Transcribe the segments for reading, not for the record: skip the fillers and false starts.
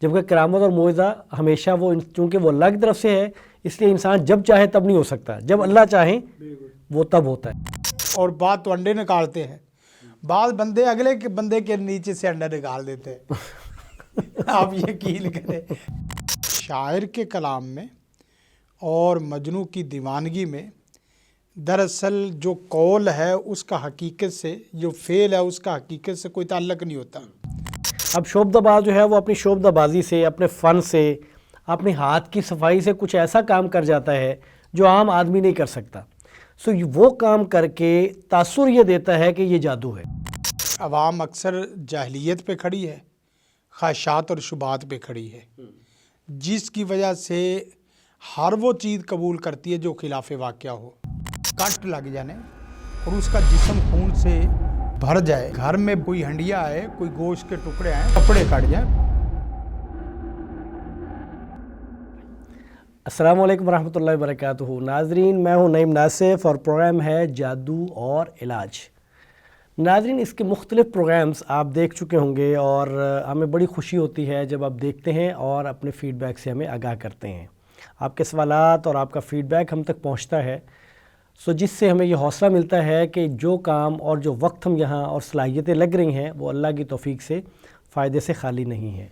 جبکہ کرامت اور معجزہ ہمیشہ وہ چونکہ وہ اللہ کی طرف سے ہے، اس لیے انسان جب چاہے تب نہیں ہو سکتا، جب اللہ چاہیں وہ تب ہوتا ہے۔ اور بعض تو انڈے نکالتے ہیں، بعض بندے اگلے کے بندے کے نیچے سے انڈا نکال دیتے ہیں آپ یقین کریں۔ شاعر کے کلام میں اور مجنوں کی دیوانگی میں دراصل جو قول ہے اس کا حقیقت سے، جو فعل ہے اس کا حقیقت سے کوئی تعلق نہیں ہوتا۔ اب شعبدہ باز جو ہے وہ اپنی شعبدہ بازی سے، اپنے فن سے، اپنے ہاتھ کی صفائی سے کچھ ایسا کام کر جاتا ہے جو عام آدمی نہیں کر سکتا، وہ کام کر کے تاثر یہ دیتا ہے کہ یہ جادو ہے۔ عوام اکثر جاہلیت پہ کھڑی ہے، خواہشات اور شبہات پہ کھڑی ہے، جس کی وجہ سے ہر وہ چیز قبول کرتی ہے جو خلاف واقعہ ہو۔ کٹ لگ جانے اور اس کا جسم خون سے بھر جائے، گھر میں کوئی ہنڈیا آئے، کوئی گوشت کے ٹکڑے آئیں، کپڑے کٹ جائیں۔ السلام علیکم ورحمۃ اللہ وبرکاتہ۔ ناظرین، میں ہوں نعیم ناصف اور پروگرام ہے جادو اور علاج۔ ناظرین، اس کے مختلف پروگرامز آپ دیکھ چکے ہوں گے اور ہمیں بڑی خوشی ہوتی ہے جب آپ دیکھتے ہیں اور اپنے فیڈ بیک سے ہمیں آگاہ کرتے ہیں۔ آپ کے سوالات اور آپ کا فیڈ بیک ہم تک پہنچتا ہے، جس سے ہمیں یہ حوصلہ ملتا ہے کہ جو کام اور جو وقت ہم یہاں اور صلاحیتیں لگ رہی ہیں وہ اللہ کی توفیق سے فائدے سے خالی نہیں ہیں۔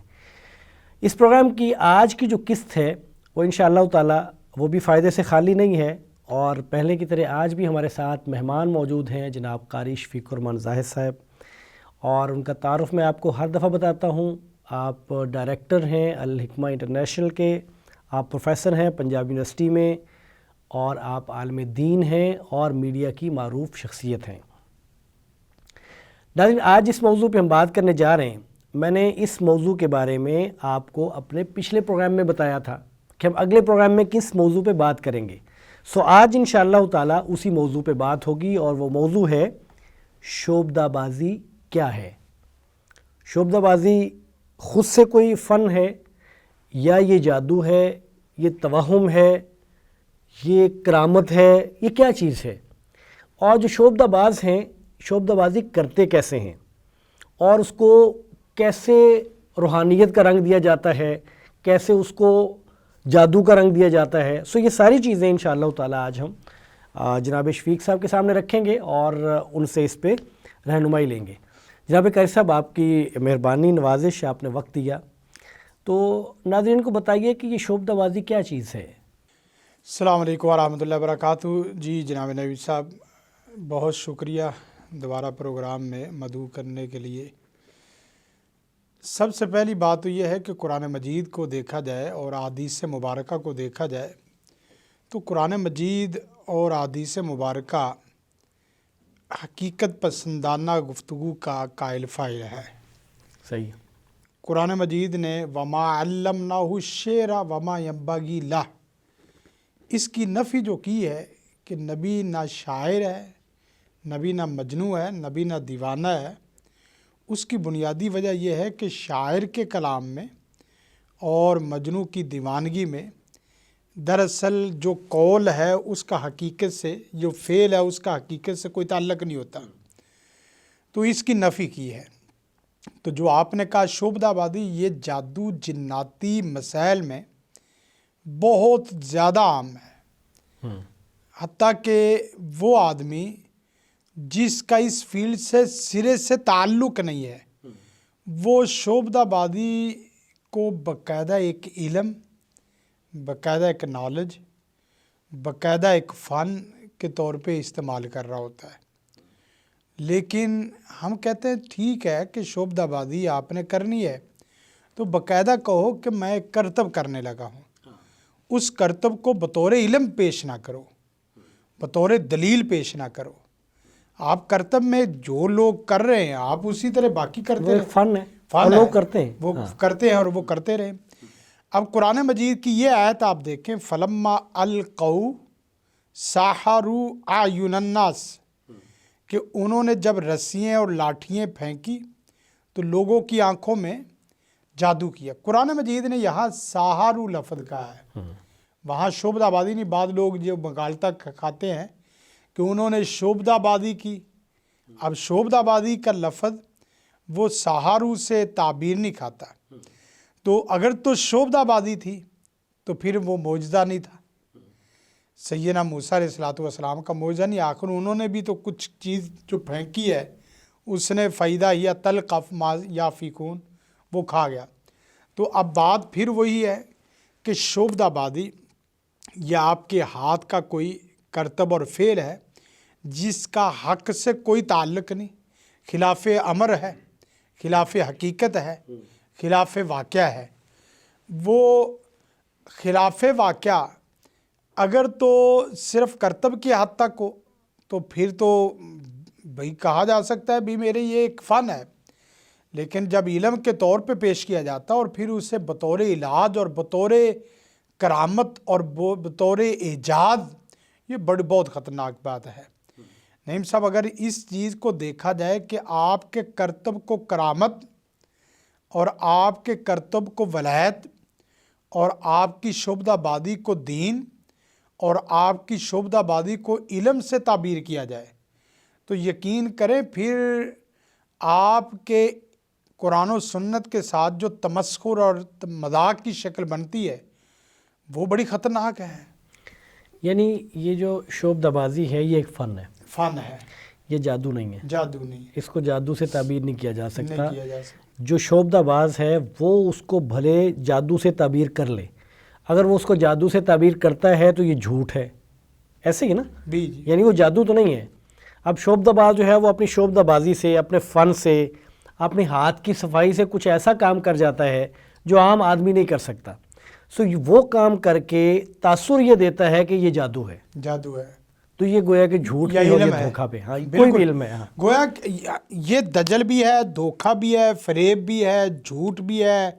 اس پروگرام کی آج کی جو قسط ہے وہ انشاءاللہ تعالی وہ بھی فائدے سے خالی نہیں ہے، اور پہلے کی طرح آج بھی ہمارے ساتھ مہمان موجود ہیں، جناب قاری شفیق الرحمان زاہد صاحب، اور ان کا تعارف میں آپ کو ہر دفعہ بتاتا ہوں۔ آپ ڈائریکٹر ہیں الحکمہ انٹرنیشنل کے، آپ پروفیسر ہیں پنجاب یونیورسٹی میں، اور آپ عالم دین ہیں اور میڈیا کی معروف شخصیت ہیں۔ ناظرین، آج اس موضوع پہ ہم بات کرنے جا رہے ہیں۔ میں نے اس موضوع کے بارے میں آپ کو اپنے پچھلے پروگرام میں بتایا تھا کہ ہم اگلے پروگرام میں کس موضوع پہ بات کریں گے، آج انشاءاللہ تعالی اسی موضوع پہ بات ہوگی، اور وہ موضوع ہے شعبدہ بازی کیا ہے۔ شعبدہ بازی خود سے کوئی فن ہے یا یہ جادو ہے، یہ توہم ہے، یہ کرامت ہے، یہ کیا چیز ہے؟ اور جو شعبدہ باز ہیں، شعبدہ بازی کرتے کیسے ہیں، اور اس کو کیسے روحانیت کا رنگ دیا جاتا ہے، کیسے اس کو جادو کا رنگ دیا جاتا ہے، یہ ساری چیزیں انشاءاللہ تعالی آج ہم جناب شفیق صاحب کے سامنے رکھیں گے اور ان سے اس پہ رہنمائی لیں گے۔ جناب قاری صاحب، آپ کی مہربانی، نوازش، آپ نے وقت دیا، تو ناظرین کو بتائیے کہ یہ شعبدہ بازی کیا چیز ہے۔ السلام علیکم ورحمۃ اللہ وبرکاتہ۔ جی جناب نبی صاحب، بہت شکریہ دوبارہ پروگرام میں مدعو کرنے کے لیے۔ سب سے پہلی بات تو یہ ہے کہ قرآن مجید کو دیکھا جائے اور احادیث مبارکہ کو دیکھا جائے تو قرآن مجید اور احادیث مبارکہ حقیقت پسندانہ گفتگو کا قائل فاعل ہے۔ صحیح۔ قرآن مجید نے وما علمناہ الشعر وما ینبغی لہ، اس کی نفی جو کی ہے کہ نبی نہ شاعر ہے، نبی نہ مجنوں ہے، نبی نہ دیوانہ ہے، اس کی بنیادی وجہ یہ ہے کہ شاعر کے کلام میں اور مجنوں کی دیوانگی میں دراصل جو قول ہے اس کا حقیقت سے، جو فعل ہے اس کا حقیقت سے کوئی تعلق نہیں ہوتا، تو اس کی نفی کی ہے۔ تو جو آپ نے کہا شعبدہ بازی، یہ جادو جناتی مسائل میں بہت زیادہ عام ہے، حتیٰ کہ وہ آدمی جس کا اس فیلڈ سے سرے سے تعلق نہیں ہے، وہ شعبدہ بازی کو باقاعدہ ایک علم، باقاعدہ ایک نالج، باقاعدہ ایک فن کے طور پہ استعمال کر رہا ہوتا ہے۔ لیکن ہم کہتے ہیں ٹھیک ہے کہ شعبدہ بازی آپ نے کرنی ہے تو باقاعدہ کہو کہ میں ایک کرتب کرنے لگا ہوں، اس کرتب کو بطور علم پیش نہ کرو، بطور دلیل پیش نہ کرو۔ آپ کرتب میں جو لوگ کر رہے ہیں آپ اسی طرح باقی کرتے رہیں، فن ہے، فن لوگ ہے، کرتے ہیں، وہ کرتے ہیں اور وہ کرتے رہیں۔ اب قرآن مجید کی یہ آیت آپ دیکھیں، فلما القوا سحروا اعین الناس، کہ انہوں نے جب رسیاں اور لاٹھیاں پھینکی تو لوگوں کی آنکھوں میں جادو کیا۔ قرآن مجید نے یہاں سحروا لفظ کہا ہے، وہاں شعبدہ بازی نہیں۔ بعض لوگ جو مغالطہ کھاتے ہیں کہ انہوں نے شعبدہ بازی کی۔ اب شعبدہ بازی کا لفظ وہ سحروا سے تعبیر نہیں کھاتا۔ تو اگر تو شعبدہ بازی تھی تو پھر وہ معجزہ نہیں تھا، سیدنا موسیٰ علیہ الصلوۃ والسلام کا معجزہ نہیں، آخر انہوں نے بھی تو کچھ چیز جو پھینکی ہے اس نے فائدہ یا تلقف ما یافکون، وہ کھا گیا۔ تو اب بات پھر وہی ہے کہ شعبدہ بازی یا آپ کے ہاتھ کا کوئی کرتب اور فعل ہے جس کا حق سے کوئی تعلق نہیں، خلاف امر ہے، خلاف حقیقت ہے، خلاف واقعہ ہے۔ وہ خلاف واقعہ اگر تو صرف کرتب کی حد تک ہو تو پھر تو بھئی کہا جا سکتا ہے بھی میرے یہ ایک فن ہے، لیکن جب علم کے طور پہ پیش کیا جاتا ہے اور پھر اسے بطور علاج اور بطور کرامت اور بطور اعجاز، یہ بہت خطرناک بات ہے۔ نعیم صاحب، اگر اس چیز کو دیکھا جائے کہ آپ کے کرتب کو کرامت اور آپ کے کرتب کو ولایت اور آپ کی شعبدہ بازی کو دین اور آپ کی شعبدہ بازی کو علم سے تعبیر کیا جائے تو یقین کریں پھر آپ کے قرآن و سنت کے ساتھ جو تمسخر اور مذاق کی شکل بنتی ہے وہ بڑی خطرناک ہے۔ یعنی یہ جو شعبدہ بازی ہے یہ ایک فن ہے، فن ہے، یہ جادو نہیں ہے، جادو نہیں اس کو جادو سے تعبیر نہیں کیا جا سکتا۔ نہیں کیا جا سکتا۔ جو شعبدہ باز ہے وہ اس کو بھلے جادو سے تعبیر کر لے، اگر وہ اس کو جادو سے تعبیر کرتا ہے تو یہ جھوٹ ہے، ایسے ہی نا؟ جی یعنی وہ جادو تو نہیں ہے۔ اب شعبدہ باز جو ہے وہ اپنی شعبدہ بازی سے، اپنے فن سے، اپنے ہاتھ کی صفائی سے کچھ ایسا کام کر جاتا ہے جو عام آدمی نہیں کر سکتا، وہ کام کر کے تاثر یہ دیتا ہے کہ یہ جادو ہے، جادو ہے، تو یہ گویا کہ جھوٹ یا نہیں اور علم یہ ہے۔ دھوکہ پہ، ہاں کوئی بالکل بھی علم ہے، ہاں گویا کہ یہ دجل بھی ہے، دھوکہ بھی ہے، فریب بھی ہے، جھوٹ بھی ہے،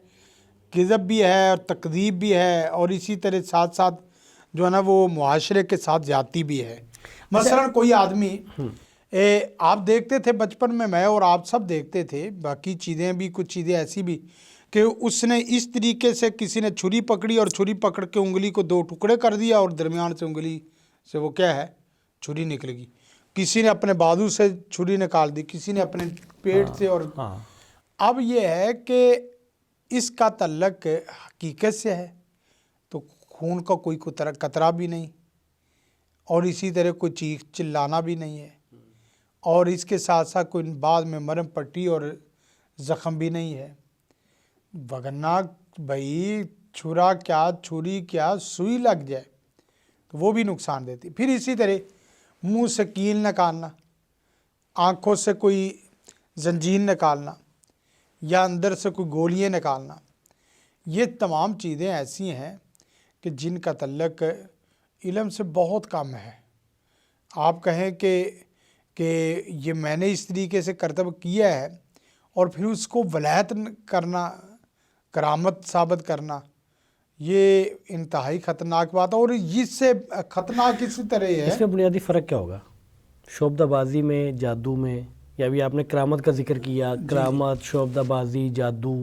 کذب بھی ہے اور تکذیب بھی ہے، اور اسی طرح ساتھ ساتھ جو ہے نا وہ معاشرے کے ساتھ زیادتی بھی ہے۔ مثلا کوئی آدمی آپ دیکھتے تھے بچپن میں اور آپ سب دیکھتے تھے، باقی چیزیں بھی کچھ چیزیں ایسی بھی کہ اس نے اس طریقے سے کسی نے چھری پکڑی اور چھری پکڑ کے انگلی کو 2 ٹکڑے کر دیا اور درمیان سے انگلی سے وہ کیا ہے چھری نکلے گی، کسی نے اپنے بازو سے چھری نکال دی، کسی نے اپنے پیٹ سے، اور اب یہ ہے کہ اس کا تعلق حقیقت سے ہے تو خون کا کوئی قطرہ بھی نہیں، اور اسی طرح کوئی چیخ چلانا بھی نہیں ہے، اور اس کے ساتھ ساتھ کوئی بعد میں مرہم پٹی اور زخم بھی نہیں ہے، وگرنہ بھائی چھرا کیا چھری کیا سوئی لگ جائے تو وہ بھی نقصان دیتی۔ پھر اسی طرح منہ سے کیل نکالنا، آنکھوں سے کوئی زنجیر نکالنا یا اندر سے کوئی گولیاں نکالنا، یہ تمام چیزیں ایسی ہیں کہ جن کا تعلق علم سے بہت کم ہے۔ آپ کہیں کہ یہ میں نے اس طریقے سے کرتب کیا ہے اور پھر اس کو ولایت کرنا، کرامت ثابت کرنا، یہ انتہائی خطرناک بات ہے، اور اس سے خطرناک اسی طرح ہے۔ اس میں بنیادی فرق کیا ہوگا شعبدہ بازی میں، جادو میں، یا ابھی آپ نے کرامت کا ذکر کیا، کرامت، شعبدہ بازی، جادو؟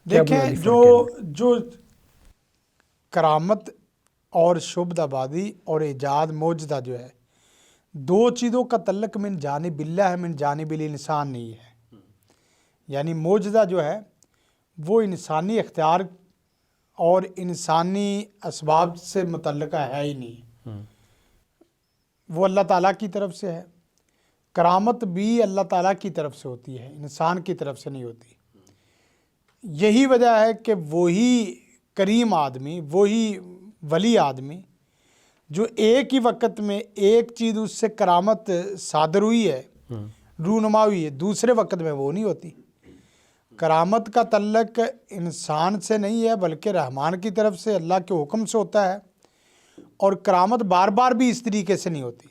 دیکھیں جو کرامت اور شعبدہ بازی اور ایجاد معجزہ جو ہے، 2 چیزوں کا تعلق من جانب اللہ ہے، من جانب الانسان نہیں ہے۔ یعنی معجزہ جو ہے وہ انسانی اختیار اور انسانی اسباب سے متعلقہ ہے ہی نہیں، وہ اللہ تعالیٰ کی طرف سے ہے۔ کرامت بھی اللہ تعالیٰ کی طرف سے ہوتی ہے، انسان کی طرف سے نہیں ہوتی۔ یہی وجہ ہے کہ وہی کریم آدمی، وہی ولی آدمی جو ایک ہی وقت میں ایک چیز اس سے کرامت صادر ہوئی ہے، رونما ہوئی ہے، دوسرے وقت میں وہ نہیں ہوتی۔ کرامت کا تعلق انسان سے نہیں ہے بلکہ رحمان کی طرف سے، اللہ کے حکم سے ہوتا ہے، اور کرامت بار بار بھی اس طریقے سے نہیں ہوتی،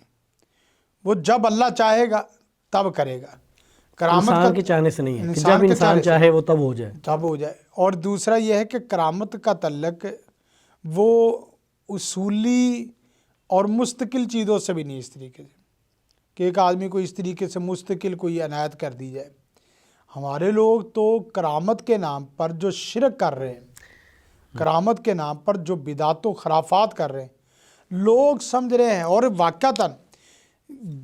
وہ جب اللہ چاہے گا تب کرے گا۔ کرامت انسان کے چاہنے سے نہیں ہے کہ جب انسان چاہے وہ تب ہو جائے، تب ہو جائے۔ اور دوسرا یہ ہے کہ کرامت کا تعلق وہ اصولی اور مستقل چیزوں سے بھی نہیں، اس طریقے سے کہ ایک آدمی کو اس طریقے سے مستقل کوئی عنایت کر دی جائے۔ ہمارے لوگ تو کرامت کے نام پر جو شرک کر رہے ہیں، کرامت کے نام پر جو بدعت و خرافات کر رہے ہیں، لوگ سمجھ رہے ہیں، اور واقعتاً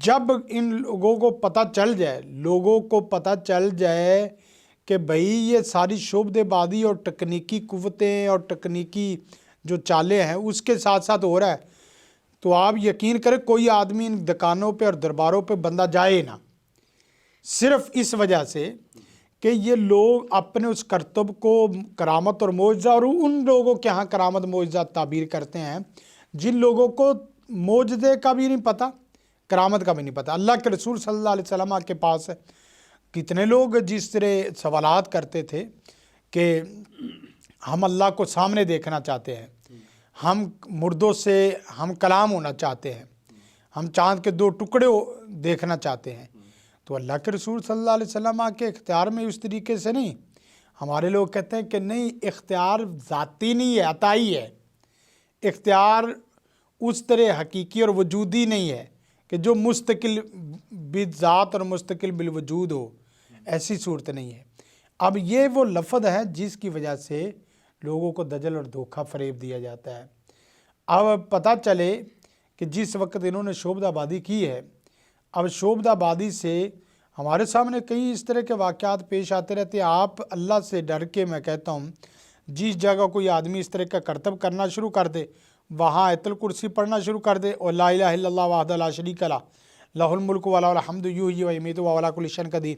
جب ان لوگوں کو پتہ چل جائے کہ بھئی یہ ساری شعبدے بازی اور تکنیکی قوتیں اور تکنیکی جو چالیں ہیں اس کے ساتھ ساتھ ہو رہا ہے، تو آپ یقین کریں کوئی آدمی ان دکانوں پہ اور درباروں پہ بندہ جائے نہ، صرف اس وجہ سے کہ یہ لوگ اپنے اس کرتب کو کرامت اور معجزہ، اور ان لوگوں کے ہاں کرامت معجزہ تعبیر کرتے ہیں جن لوگوں کو معجزے کا بھی نہیں پتہ، کرامت کا بھی نہیں پتہ۔ اللہ کے رسول صلی اللہ علیہ وسلم کے پاس کتنے لوگ جس طرح سوالات کرتے تھے کہ ہم اللہ کو سامنے دیکھنا چاہتے ہیں، ہم مردوں سے ہم کلام ہونا چاہتے ہیں، ہم چاند کے 2 ٹکڑے دیکھنا چاہتے ہیں، تو اللہ کے رسول صلی اللہ علیہ وسلم کے اختیار میں اس طریقے سے نہیں۔ ہمارے لوگ کہتے ہیں کہ نہیں، اختیار ذاتی نہیں ہے، عطائی ہے۔ اختیار اس طرح حقیقی اور وجودی نہیں ہے کہ جو مستقل بالذات اور مستقل بالوجود ہو، ایسی صورت نہیں ہے۔ اب یہ وہ لفظ ہے جس کی وجہ سے لوگوں کو دجل اور دھوکہ فریب دیا جاتا ہے۔ اب پتہ چلے کہ جس وقت انہوں نے شعبدہ بازی کی ہے، اب شعبدہ بازی سے ہمارے سامنے کئی اس طرح کے واقعات پیش آتے رہتے ہیں۔ آپ اللہ سے ڈر کے، میں کہتا ہوں، جس جگہ کوئی آدمی اس طرح کا کرتب کرنا شروع کر دے، وہاں آیت الکرسی پڑھنا شروع کر دے، اور لا الہ الا اللہ وحدہ لا شریک لہ لہ الملک و لہ الحمد یحیی و یمیت وہو علی کل شیء قدیر،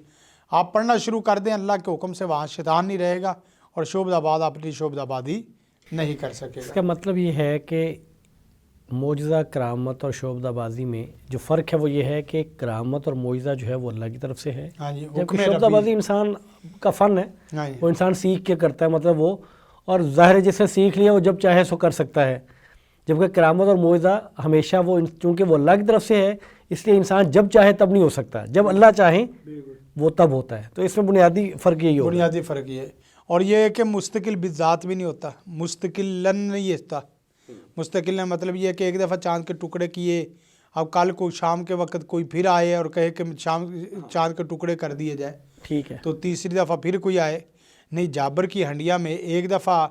آپ پڑھنا شروع کر دیں، اللہ کے حکم سے وہاں شیطان نہیں رہے گا اور شعبدہ باز اپنی شعبدہ بازی نہیں کر سکے اس گا۔ کا مطلب یہ ہے کہ معجزہ، کرامت اور شعبدہ بازی میں جو فرق ہے وہ یہ ہے کہ کرامت اور معجزہ جو ہے وہ اللہ کی طرف سے ہے، ہاں جی، جبکہ حکم شعبدہ ربی۔ بازی انسان کا فن ہے، ہاں جی، وہ انسان سیکھ کے کرتا ہے، مطلب وہ، اور ظاہر ہے جس نے سیکھ لیا وہ جب چاہے سو کر سکتا ہے، جبکہ کرامت اور معجزہ ہمیشہ وہ چونکہ وہ اللہ کی طرف سے ہے، اس لیے انسان جب چاہے تب نہیں ہو سکتا، جب اللہ چاہیں وہ تب ہوتا ہے۔ تو اس میں بنیادی فرق یہی ہوگا۔ بنیادی فرق یہ ہے، اور یہ ہے کہ مستقل بالذات بھی نہیں ہوتا، مستقلاً نہیں ہوتا۔ مستقل مطلب یہ ہے کہ ایک دفعہ چاند کے ٹکڑے کیے، اب کل کو شام کے وقت کوئی پھر آئے اور کہے کہ چاند کے ٹکڑے کر دیے جائے، ٹھیک ہے، تو تیسری دفعہ پھر کوئی آئے۔ نہیں، جابر کی ہنڈیا میں ایک دفعہ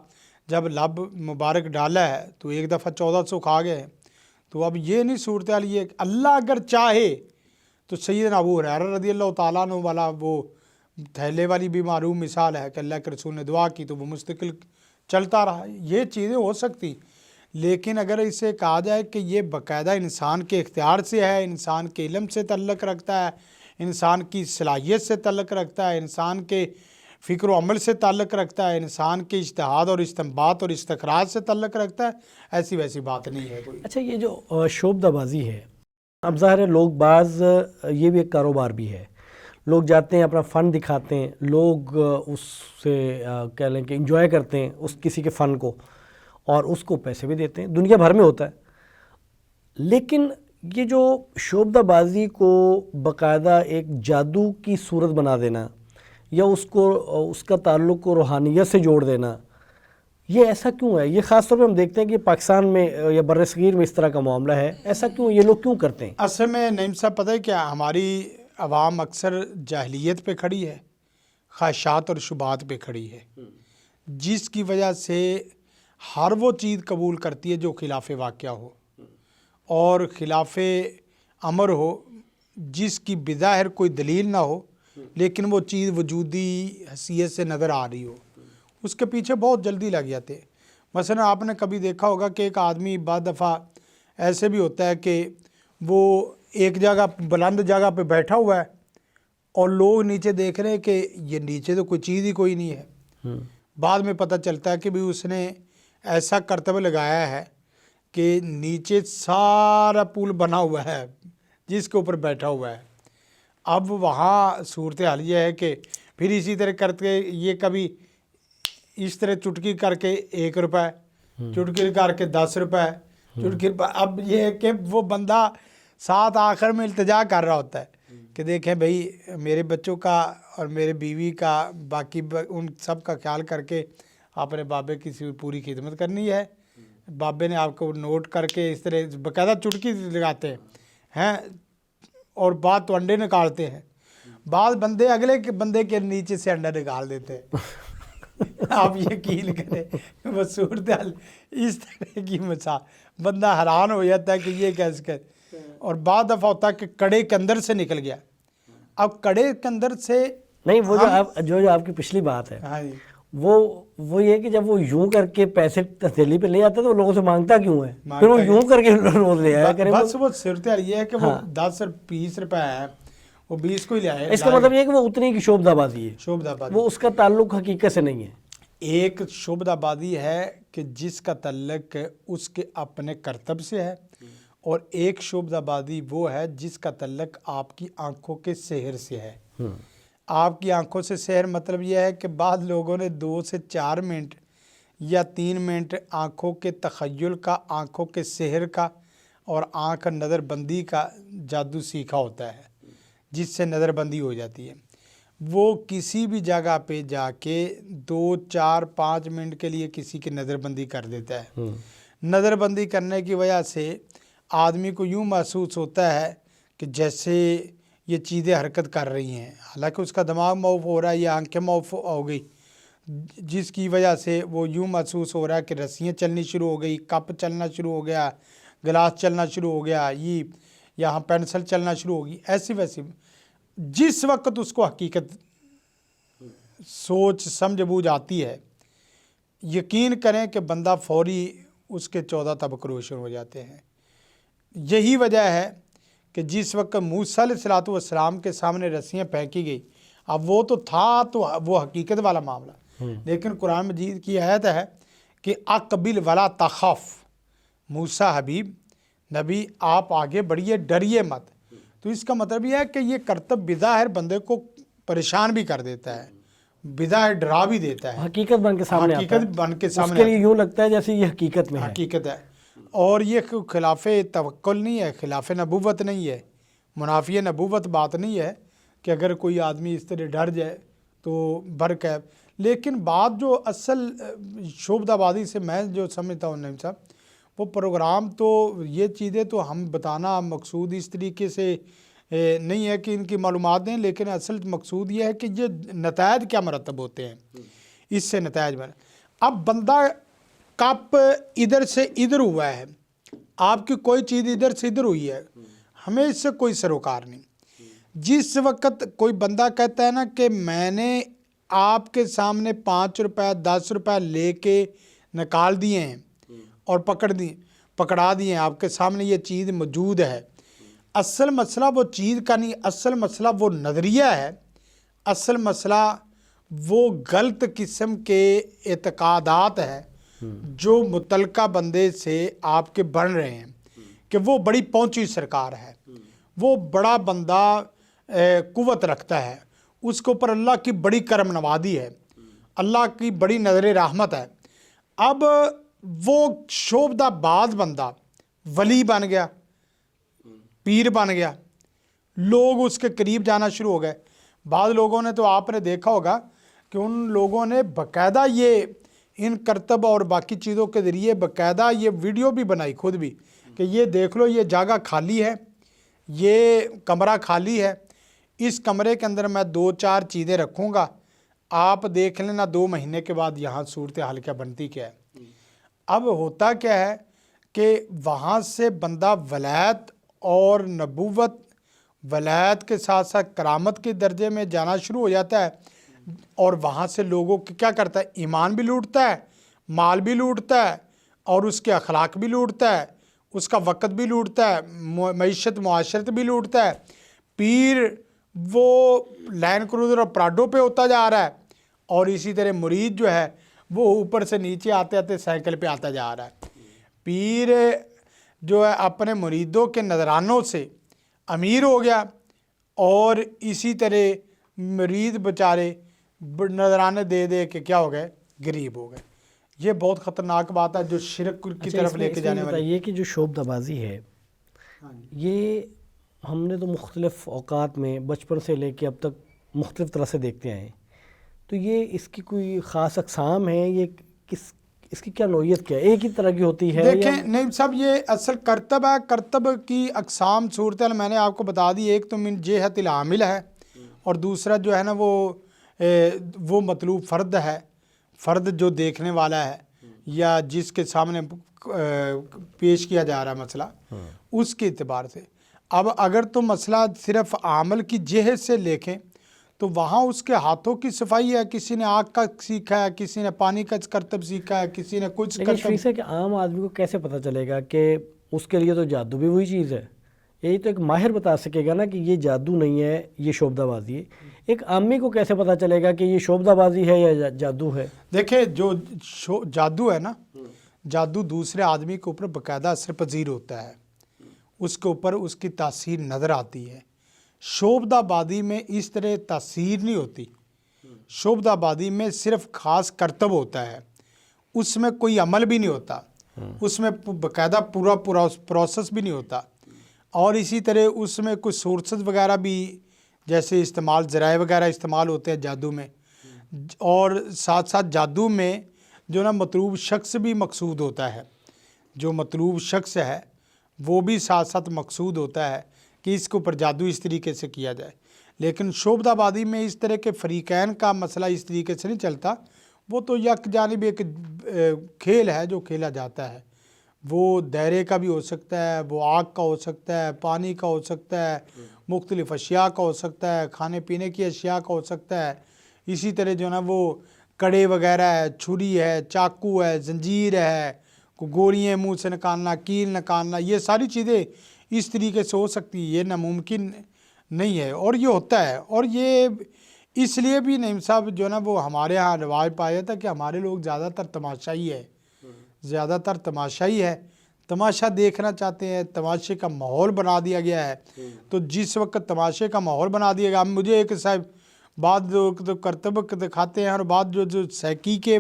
جب لب مبارک ڈالا ہے تو ایک دفعہ 1400 کھا گئے۔ تو اب یہ نہیں صورتحال، یہ اللہ اگر چاہے تو سیدنا ابو ہریرہ رضی اللہ تعالیٰ عنہ والا وہ تھیلے والی بھی معروف مثال ہے کہ اللہ کے رسول نے دعا کی تو وہ مستقل چلتا رہا۔ یہ چیزیں ہو سکتی، لیکن اگر اسے کہا جائے کہ یہ باقاعدہ انسان کے اختیار سے ہے، انسان کے علم سے تعلق رکھتا ہے، انسان کی صلاحیت سے تعلق رکھتا ہے، انسان کے فکر و عمل سے تعلق رکھتا ہے، انسان کے اجتہاد اور استنباط اور استخراج سے تعلق رکھتا ہے، ایسی ویسی بات نہیں ہے کوئی۔ اچھا، یہ جو شعبدہ بازی ہے، اب ظاہر ہے لوگ بعض، یہ بھی ایک کاروبار بھی ہے، لوگ جاتے ہیں اپنا فن دکھاتے ہیں، لوگ اس سے کہہ لیں کہ انجوائے کرتے ہیں اس کسی کے فن کو، اور اس کو پیسے بھی دیتے ہیں، دنیا بھر میں ہوتا ہے۔ لیکن یہ جو شعبدہ بازی کو باقاعدہ ایک جادو کی صورت بنا دینا، یا اس کا تعلق کو روحانیت سے جوڑ دینا، یہ ایسا کیوں ہے؟ یہ خاص طور پہ ہم دیکھتے ہیں کہ پاکستان میں یا بر صغیر میں اس طرح کا معاملہ ہے، ایسا کیوں، یہ لوگ کیوں کرتے ہیں؟ اصل میں نعیم صاحب پتہ ہے کیا، ہماری عوام اکثر جاہلیت پہ کھڑی ہے، خواہشات اور شبہات پہ کھڑی ہے، جس کی وجہ سے ہر وہ چیز قبول کرتی ہے جو خلاف واقعہ ہو اور خلاف امر ہو، جس کی بظاہر کوئی دلیل نہ ہو لیکن وہ چیز وجودی حیثیت سے نظر آ رہی ہو، اس کے پیچھے بہت جلدی لگ جاتے ہیں۔ مثلا آپ نے کبھی دیکھا ہوگا کہ ایک آدمی بعض دفعہ ایسے بھی ہوتا ہے کہ وہ ایک جگہ بلند جگہ پہ بیٹھا ہوا ہے اور لوگ نیچے دیکھ رہے ہیں کہ یہ نیچے تو کوئی چیز ہی کوئی نہیں ہے، بعد میں پتہ چلتا ہے کہ بھی اس نے ایسا کرتب لگایا ہے کہ نیچے سارا پول بنا ہوا ہے جس کے اوپر بیٹھا ہوا ہے۔ اب وہاں صورتحال یہ ہے کہ پھر اسی طرح کرتے یہ کبھی اس طرح چٹکی کر کے 1 روپے، چٹکی کر کے 10 روپے، چٹکی، اب یہ ہے کہ وہ بندہ ساتھ آخر میں التجا کر رہا ہوتا ہے کہ دیکھیں بھائی میرے بچوں کا اور میرے بیوی کا، باقی ان سب کا خیال کر کے آپ نے بابے کی پوری خدمت کرنی ہے۔ بابے نے آپ کو نوٹ کر کے اس طرح باقاعدہ چٹکی لگاتے ہیں، اور بعد تو انڈے نکالتے ہیں، بعض بندے اگلے بندے کے نیچے سے انڈا نکال دیتے ہیں۔ آپ یقین کریں وہ صورتحال اس طرح کی مثال، بندہ حیران ہو جاتا ہے کہ یہ کیسے کر، اور بعض دفعہ ہوتا ہے کہ کڑے کے اندر سے نکل گیا۔ اب کڑے کے اندر سے نہیں وہ جو آپ کی پچھلی بات ہے ہاں جی وہ یہ کہ جب وہ یوں کر کے پیسے تسلی پہ لے آتا تو وہ لوگوں سے مانگتا کیوں ہے؟ پھر وہ یوں کر کے روز لے آیا کرے. بس وہ صورتحال یہ ہے کہ وہ 10 20 روپے ہے وہ 20 کو ہی لے آئے. اس کا مطلب یہ ہے کہ وہ اتنی کی شعبدہ بازی ہے, شعبدہ بازی, وہ اس کا تعلق حقیقت سے نہیں ہے. ایک شعبدہ بازی ہے کہ جس کا تعلق اس کے اپنے کرتب سے ہے, اور ایک شعبدہ بازی وہ ہے جس کا تعلق آپ کی آنکھوں کے سحر سے ہے. آپ کی آنکھوں سے سحر مطلب یہ ہے کہ بعض لوگوں نے 2 سے 4 منٹ یا 3 منٹ آنکھوں کے تخیل کا, آنکھوں کے سحر کا اور آنکھ نظر بندی کا جادو سیکھا ہوتا ہے, جس سے نظر بندی ہو جاتی ہے. وہ کسی بھی جگہ پہ جا کے 2 4 5 منٹ کے لیے کسی کی نظر بندی کر دیتا ہے. نظر بندی کرنے کی وجہ سے آدمی کو یوں محسوس ہوتا ہے کہ جیسے یہ چیزیں حرکت کر رہی ہیں, حالانکہ اس کا دماغ معاف ہو رہا ہے یا آنکھیں معاف ہو گئی, جس کی وجہ سے وہ یوں محسوس ہو رہا ہے کہ رسیاں چلنی شروع ہو گئی, کپ چلنا شروع ہو گیا, گلاس چلنا شروع ہو گیا, یہ یہاں پینسل چلنا شروع ہو گئی. ایسی ویسی جس وقت اس کو حقیقت سوچ سمجھ بوجھ آتی ہے, یقین کریں کہ بندہ فوری اس کے 14 طبق روشن ہو جاتے ہیں. یہی وجہ ہے کہ جس وقت موسیٰ علیہ الصلوۃ والسلام کے سامنے رسیاں پھینکی گئی, اب وہ تو تھا تو وہ حقیقت والا معاملہ, لیکن قرآن مجید کی آیت ہے کہ اقبل ولا تخف, موسیٰ حبیب نبی آپ آگے بڑھیے, ڈریے مت. تو اس کا مطلب یہ ہے کہ یہ کرتب بظاہر بندے کو پریشان بھی کر دیتا ہے, بظاہر ڈرا بھی دیتا ہے, حقیقت بن کے سامنے آتا ہے, حقیقت بن کے اس سامنے کے لیے یوں لگتا ہے جیسے یہ حقیقت میں ہے. حقیقت ہے. اور یہ خلاف توکل نہیں ہے, خلاف نبوت نہیں ہے, منافی نبوت بات نہیں ہے کہ اگر کوئی آدمی اس طرح ڈر جائے تو برق ہے. لیکن بات جو اصل شعبدہ بازی سے میں جو سمجھتا ہوں نعیم صاحب, وہ پروگرام تو یہ چیزیں تو ہم بتانا مقصود اس طریقے سے نہیں ہے کہ ان کی معلومات دیں, لیکن اصل مقصود یہ ہے کہ یہ نتائج کیا مرتب ہوتے ہیں, اس سے نتائج بنے. اب بندہ کپ ادھر سے ادھر ہوا ہے, آپ کی کوئی چیز ادھر سے ادھر ہوئی ہے, ہمیں اس سے کوئی سروکار نہیں. جس وقت کوئی بندہ کہتا ہے نا کہ میں نے آپ کے سامنے 5 روپے 10 روپے لے کے نکال دیے ہیں اور پکڑا دیے ہیں, آپ کے سامنے یہ چیز موجود ہے, اصل مسئلہ وہ چیز کا نہیں, اصل مسئلہ وہ نظریہ ہے, اصل مسئلہ وہ غلط قسم کے اعتقادات ہے جو متعلقہ بندے سے آپ کے بن رہے ہیں کہ وہ بڑی پہنچی سرکار ہے, وہ بڑا بندہ قوت رکھتا ہے, اس کے اوپر اللہ کی بڑی کرم نوازی ہے, اللہ کی بڑی نظر رحمت ہے. اب وہ شعبدہ باز بندہ ولی بن گیا, پیر بن گیا, لوگ اس کے قریب جانا شروع ہو گئے. بعض لوگوں نے تو آپ نے دیکھا ہوگا کہ ان لوگوں نے باقاعدہ یہ ان کرتب اور باقی چیزوں کے ذریعے باقاعدہ یہ ویڈیو بھی بنائی خود بھی کہ یہ دیکھ لو یہ جگہ خالی ہے, یہ کمرہ خالی ہے, اس کمرے کے اندر میں 2 4 چیزیں رکھوں گا, آپ دیکھ لینا 2 مہینے کے بعد یہاں صورتحال کیا بنتی کیا ہے. اب ہوتا کیا ہے کہ وہاں سے بندہ ولایت اور نبوت, ولایت کے ساتھ ساتھ کرامت کے درجے میں جانا شروع ہو جاتا ہے, اور وہاں سے لوگوں کو کیا کرتا ہے, ایمان بھی لوٹتا ہے, مال بھی لوٹتا ہے, اور اس کے اخلاق بھی لوٹتا ہے, اس کا وقت بھی لوٹتا ہے, معیشت معاشرت بھی لوٹتا ہے. پیر وہ لینڈ کروزر اور پراڈو پہ ہوتا جا رہا ہے, اور اسی طرح مرید جو ہے وہ اوپر سے نیچے آتے آتے سائیکل پہ آتا جا رہا ہے. پیر جو ہے اپنے مریدوں کے نذرانوں سے امیر ہو گیا, اور اسی طرح مرید بیچارے نذرانے دے دے کے کیا ہو گئے, غریب ہو گئے. یہ بہت خطرناک بات ہے جو شرک کی طرف لے کے جانے والی. یہ کہ جو شعبدہ بازی ہے یہ ہم نے تو مختلف اوقات میں بچپن سے لے کے اب تک مختلف طرح سے دیکھتے آئے ہیں, تو یہ اس کی کوئی خاص اقسام ہے, یہ اس کی کیا نوعیت کیا ہے, ایک ہی طرح کی ہوتی ہے؟ دیکھیں نہیں صاحب, یہ اصل کرتب ہے. کرتب کی اقسام صورتحال میں نے آپ کو بتا دی, ایک تو من جہت العامل ہے, اور دوسرا جو ہے نا وہ مطلوب فرد ہے, فرد جو دیکھنے والا ہے یا جس کے سامنے پیش کیا جا رہا ہے مسئلہ, اس کے اعتبار سے. اب اگر تو مسئلہ صرف عمل کی جہت سے دیکھیں تو وہاں اس کے ہاتھوں کی صفائی ہے، کسی نے آگ کا سیکھا ہے، کسی نے پانی کا کرتب سیکھا ہے، کسی نے کچھ لیکن کرتب. شریف ہے کہ عام آدمی کو کیسے پتہ چلے گا کہ اس کے لیے تو جادو بھی وہی چیز ہے؟ یہی تو ایک ماہر بتا سکے گا نا کہ یہ جادو نہیں ہے، یہ شعبدہ بازی ہے. ایک عامی کو کیسے پتہ چلے گا کہ یہ شعبدہ بازی ہے یا جادو ہے؟ دیکھیں جو جادو ہے نا، جادو دوسرے آدمی کے اوپر باقاعدہ اثر پذیر ہوتا ہے، اس کے اوپر اس کی تاثیر نظر آتی ہے. شعبدہ بازی میں اس طرح تاثیر نہیں ہوتی. شعبدہ بازی میں صرف خاص کرتب ہوتا ہے، اس میں کوئی عمل بھی نہیں ہوتا، اس میں باقاعدہ پورا پروسیس بھی نہیں ہوتا. اور اسی طرح اس میں کچھ سورسز وغیرہ بھی جیسے استعمال، ذرائع وغیرہ استعمال ہوتے ہیں جادو میں. اور ساتھ ساتھ جادو میں جو نا مطلوب شخص بھی مقصود ہوتا ہے، جو مطلوب شخص ہے وہ بھی ساتھ ساتھ مقصود ہوتا ہے کہ اس کے اوپر جادو اس طریقے سے کیا جائے. لیکن شعبدہ بازی میں اس طرح کے فریقین کا مسئلہ اس طریقے سے نہیں چلتا. وہ تو یک جانب ایک کھیل ہے جو کھیلا جاتا ہے. وہ دائرے کا بھی ہو سکتا ہے، وہ آگ کا ہو سکتا ہے، پانی کا ہو سکتا ہے، مختلف اشیاء کا ہو سکتا ہے، کھانے پینے کی اشیاء کا ہو سکتا ہے. اسی طرح جو نا وہ کڑے وغیرہ ہے، چھری ہے، چاقو ہے، زنجیر ہے، گولیاں منہ سے نکالنا، کیل نکالنا، یہ ساری چیزیں اس طریقے سے ہو سکتی ہے. یہ ناممکن نہیں ہے اور یہ ہوتا ہے. اور یہ اس لیے بھی نعیم صاحب جو نا وہ ہمارے ہاں رواج پایا تھا کہ ہمارے لوگ زیادہ تر تماشائی ہے، زیادہ تر تماشائی ہے، تماشا دیکھنا چاہتے ہیں، تماشے کا ماحول بنا دیا گیا ہے. تو جس وقت تماشے کا ماحول بنا دیا گیا، مجھے ایک صاحب بعد تو کرتب دکھاتے ہیں اور بعد جو سائیکی کے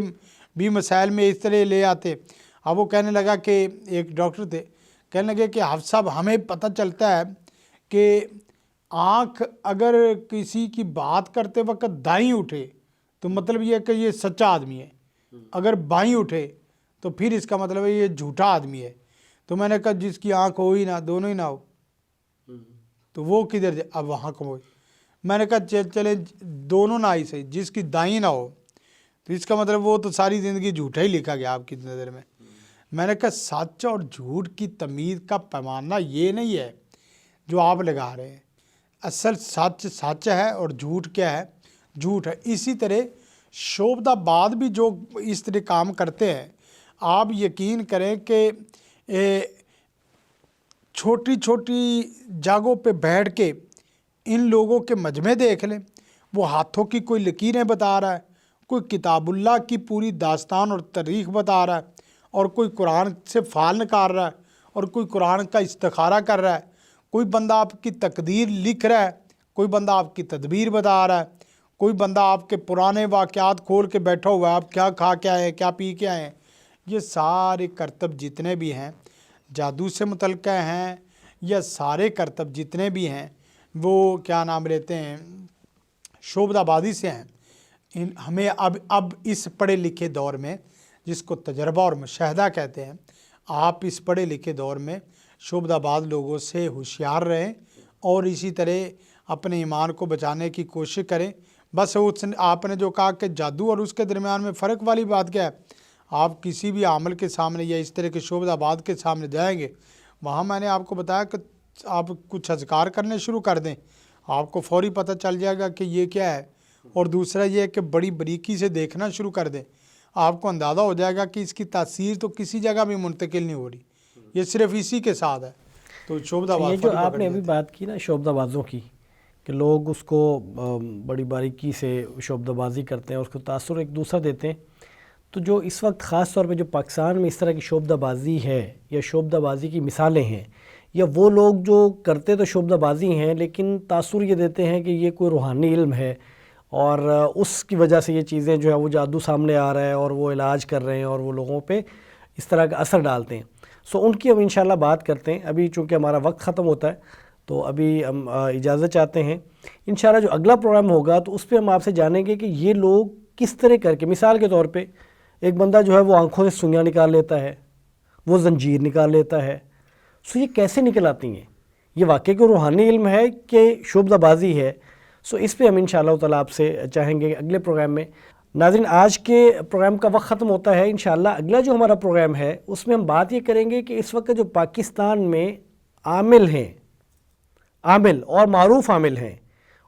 بھی مسائل میں اس طرح لے آتے. اب وہ کہنے لگا کہ ایک ڈاکٹر تھے، کہنے لگے کہ حافظ صاحب ہمیں پتہ چلتا ہے کہ آنکھ اگر کسی کی بات کرتے وقت دائیں اٹھے تو مطلب یہ ہے کہ یہ سچا آدمی ہے، اگر بائیں اٹھے تو پھر اس کا مطلب ہے یہ جھوٹا آدمی ہے. تو میں نے کہا جس کی آنکھ ہو ہی نہ، دونوں ہی نہ ہو تو وہ کدھر جائے؟ اب وہاں کم ہو. میں نے کہا چلے دونوں نہ ہی صحیح، جس کی دائیں نہ ہو تو اس کا مطلب وہ تو ساری زندگی جھوٹا ہی لکھا گیا آپ کی نظر میں. میں نے کہا سچ اور جھوٹ کی تمیز کا پیمانہ یہ نہیں ہے جو آپ لگا رہے ہیں. اصل سچ سچ ہے اور جھوٹ کیا ہے؟ جھوٹ ہے. اسی طرح شعبدہ باز بھی جو اس طرح کام کرتے ہیں، آپ یقین کریں کہ چھوٹی چھوٹی جگہوں پہ بیٹھ کے ان لوگوں کے مجمع دیکھ لیں. وہ ہاتھوں کی کوئی لکیریں بتا رہا ہے، کوئی کتاب اللہ کی پوری داستان اور تاریخ بتا رہا ہے، اور کوئی قرآن سے فال نکال رہا ہے، اور کوئی قرآن کا استخارہ کر رہا ہے. کوئی بندہ آپ کی تقدیر لکھ رہا ہے، کوئی بندہ آپ کی تدبیر بتا رہا ہے، کوئی بندہ آپ کے پرانے واقعات کھول کے بیٹھا ہوا ہے، آپ کیا کھا کے آئے ہیں، کیا پی کے آئے ہیں. یہ سارے کرتب جتنے بھی ہیں جادو سے متعلقہ ہیں، یا سارے کرتب جتنے بھی ہیں وہ کیا نام لیتے ہیں شعبدہ بازی سے ہیں. ہمیں اب اس پڑھے لکھے دور میں جس کو تجربہ اور مشاہدہ کہتے ہیں، آپ اس پڑھے لکھے دور میں شعبدہ باز لوگوں سے ہوشیار رہیں اور اسی طرح اپنے ایمان کو بچانے کی کوشش کریں. بس آپ نے جو کہا کہ جادو اور اس کے درمیان میں فرق والی بات کیا ہے، آپ کسی بھی عامل کے سامنے یا اس طرح کے شعبدہ باز کے سامنے جائیں گے، وہاں میں نے آپ کو بتایا کہ آپ کچھ اذکار کرنے شروع کر دیں، آپ کو فوری پتہ چل جائے گا کہ یہ کیا ہے. اور دوسرا یہ ہے کہ بڑی باریکی سے دیکھنا شروع کر دیں، آپ کو اندازہ ہو جائے گا کہ اس کی تاثیر تو کسی جگہ بھی منتقل نہیں ہو رہی، یہ صرف اسی کے ساتھ ہے. تو شعبدہ باز یہ جو آپ نے ابھی بات کی نا شعبدہ بازوں کی، کہ لوگ اس کو بڑی باریکی سے شعبدہ بازی کرتے ہیں اور اس کو تاثر ایک دوسرا دیتے ہیں. تو جو اس وقت خاص طور پہ جو پاکستان میں اس طرح کی شعبدہ بازی ہے یا شعبدہ بازی کی مثالیں ہیں، یا وہ لوگ جو کرتے تو شعبدہ بازی ہیں لیکن تاثر یہ دیتے ہیں کہ یہ کوئی روحانی علم ہے اور اس کی وجہ سے یہ چیزیں جو ہے وہ جادو سامنے آ رہا ہے اور وہ علاج کر رہے ہیں اور وہ لوگوں پہ اس طرح کا اثر ڈالتے ہیں. سو ان کی ہم انشاءاللہ بات کرتے ہیں. ابھی چونکہ ہمارا وقت ختم ہوتا ہے تو ابھی ہم اجازت چاہتے ہیں. انشاءاللہ جو اگلا پروگرام ہوگا تو اس پہ ہم آپ سے جانیں گے کہ یہ لوگ کس طرح کر کے، مثال کے طور پہ ایک بندہ جو ہے وہ آنکھوں سے سوئیاں نکال لیتا ہے، وہ زنجیر نکال لیتا ہے. سو یہ کیسے نکل آتی ہیں؟ یہ واقعی کوئی روحانی علم ہے کہ شعبدہ بازی ہے؟ سو اس پہ ہم انشاءاللہ تعالیٰ آپ سے چاہیں گے اگلے پروگرام میں. ناظرین، آج کے پروگرام کا وقت ختم ہوتا ہے. انشاءاللہ اگلا جو ہمارا پروگرام ہے اس میں ہم بات یہ کریں گے کہ اس وقت جو پاکستان میں عامل ہیں، عامل اور معروف عامل ہیں،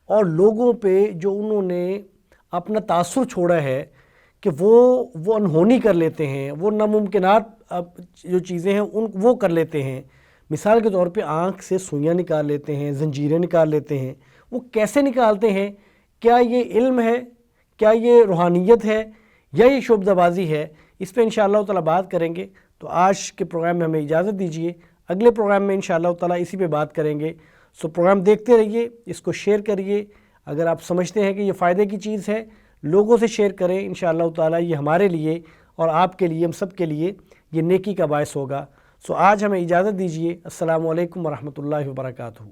اور لوگوں پہ جو انہوں نے اپنا تاثر چھوڑا ہے کہ وہ انہونی کر لیتے ہیں، وہ ناممکنات جو چیزیں ہیں وہ کر لیتے ہیں. مثال کے طور پہ آنکھ سے سوئیاں نکال لیتے ہیں، زنجیریں نکال لیتے ہیں. وہ کیسے نکالتے ہیں؟ کیا یہ علم ہے؟ کیا یہ روحانیت ہے؟ یا یہ شعبدہ بازی ہے؟ اس پہ انشاءاللہ تعالیٰ بات کریں گے. تو آج کے پروگرام میں ہمیں اجازت دیجیے، اگلے پروگرام میں انشاءاللہ تعالیٰ اسی پہ بات کریں گے. سو پروگرام دیکھتے رہیے، اس کو شیئر کریے. اگر آپ سمجھتے ہیں کہ یہ فائدے کی چیز ہے، لوگوں سے شیئر کریں. انشاءاللہ تعالیٰ یہ ہمارے لیے اور آپ کے لیے، ہم سب کے لیے یہ نیکی کا باعث ہوگا. سو آج ہمیں اجازت دیجیے. السلام علیکم ورحمۃ اللہ وبرکاتہ.